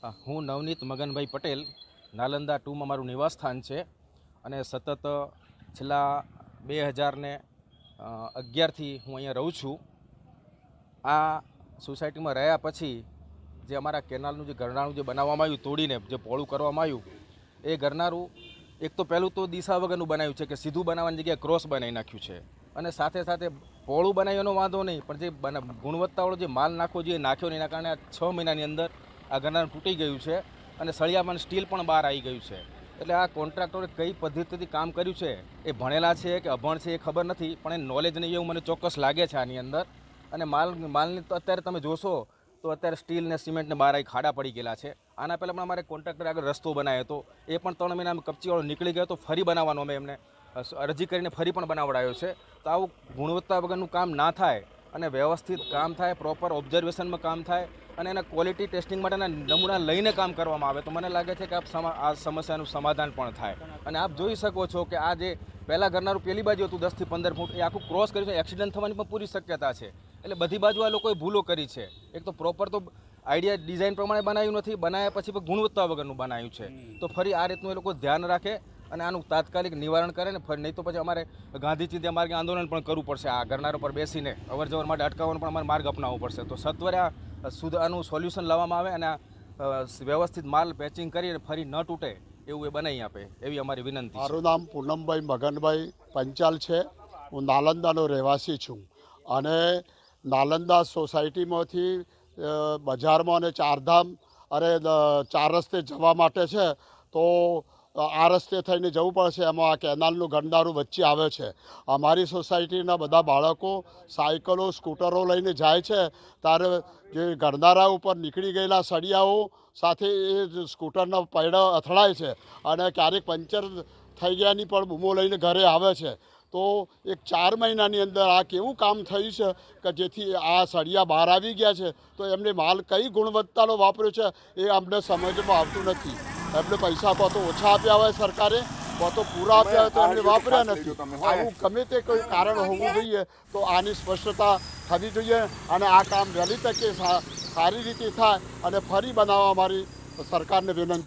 હું નવનીત મગનભાઈ પટેલ નાલંદા 2માં મારું નિવાસસ્થાન છે અને સતત છેલ્લા 2011થી હું અહીંયા રહું છું। આ સોસાયટીમાં રહ્યા પછી જે અમારા કેનાલનું જે ગરનાળું જે બનાવવામાં આવ્યું તોડીને જે પહોળું કરવામાં આવ્યું એ ગરનાળું એક તો પહેલું તો દિશા વગરનું બનાવ્યું છે કે સીધું બનાવવાની જગ્યાએ ક્રોસ બનાવી નાખ્યું છે અને સાથે સાથે પહોળું બનાવ્યો વાંધો નહીં પણ જે ગુણવત્તાવાળો જે માલ નાખવો જોઈએ નાખ્યો નહીં, એના કારણે આ 6 મહિનાની અંદર આ ગરનાળું તૂટી ગયું છે અને સળિયામાં સ્ટીલ પણ બહાર આવી ગયું છે। એટલે આ કોન્ટ્રાક્ટરે કઈ પદ્ધતિથી કામ કર્યું છે એ ભણેલા છે કે અભણ છે એ ખબર નથી, પણ એ નોલેજ નહીં એવું મને ચોક્કસ લાગે છે આની અંદર। અને માલની તો અત્યારે તમે જોશો તો અત્યારે સ્ટીલ ને સિમેન્ટ ને બહાર આવી ખાડા પડી ગયેલા છે। આના પહેલાં પણ અમારે કોન્ટ્રાક્ટરે આગળ રસ્તો બનાવ્યો હતો, એ પણ 3 મહિનામાં કપચીવાળો નીકળી ગયો તો ફરી બનાવવાનો અમે એમને અરજી કરીને ફરી પણ બનાવડાયો છે। તો આવું ગુણવત્તા વગરનું કામ ના થાય અને વ્યવસ્થિત કામ થાય, પ્રોપર ઓબ્ઝર્વેશનમાં કામ થાય અને એના ક્વોલિટી ટેસ્ટિંગ માટેના નમૂના લઈને કામ કરવામાં આવે તો મને લાગે છે કે આ સમસ્યાનું સમાધાન પણ થાય। અને આપ જોઈ શકો છો કે આ જે પહેલાં ગરનારું પેલી બાજુ હતું 10 થી 15 ફૂટ, એ આખું ક્રોસ કર્યું છે, એક્સિડન્ટ થવાની પણ પૂરી શક્યતા છે। એટલે બધી બાજુ આ લોકોએ ભૂલો કરી છે। એક તો પ્રોપર તો આઈડિયા ડિઝાઇન પ્રમાણે બનાવ્યું નથી, બનાવ્યા પછી પણ ગુણવત્તા વગરનું બનાવ્યું છે। તો ફરી આ રીતનું એ લોકો ધ્યાન રાખે અને આનું તાત્કાલિક નિવારણ કરે ને ફરી, નહીં તો પછી અમારે ગાંધી ચિંધ્યા માર્ગે આંદોલન પણ કરવું પડશે। આ ગરનારો પર બેસીને અવર જવર માટે અટકાવવાનો પણ અમારે માર્ગ અપનાવવો પડશે। તો સત્વરે આનું સોલ્યુશન લાવવામાં આવે અને વ્યવસ્થિત માલ પેચિંગ કરીને ફરી ન તૂટે એવું એ બનાવી આપે એવી અમારી વિનંતી છે। મારું નામ પૂનમભાઈ મગનભાઈ પંચાલ છે। હું નાલંદાનો રહેવાસી છું અને નાલંદા સોસાયટીમાંથી બજારમાં અને ચારધામ અરે 4 રસ્તે જવા માટે છે તો આ રસ્તે થઈને જવું પડશે, એમાં આ કેનાલનું ગરનાળું વચ્ચે આવે છે। અમારી સોસાયટીના બધા બાળકો સાયકલો સ્કૂટરો લઈને જાય છે ત્યારે જે ગરનાળા ઉપર નીકળી ગયેલા સળિયાઓ સાથે એ સ્કૂટરના પૈડા અથડાય છે અને ક્યારેક પંચર થઈ ગયાની પણ બૂમો લઈને ઘરે આવે છે। તો એક 4 મહિનાની અંદર આ કેવું કામ થયું છે કે જેથી આ સળિયા બહાર આવી ગયા છે, તો એમને માલ કઈ ગુણવત્તાનો વાપર્યો છે એ અમને સમજમાં આવતું નથી। એમને પૈસા તો ઓછા આપ્યા હોય સરકારે, તો પૂરા આપ્યા હોય તો એમને વાપર્યા નથી। આવું ગમે તે કોઈ કારણ હોવું જોઈએ તો આની સ્પષ્ટતા થવી જોઈએ અને આ કામ વહેલી તકે સારી રીતે થાય અને ફરી બનાવવા મારી સરકારને વિનંતી।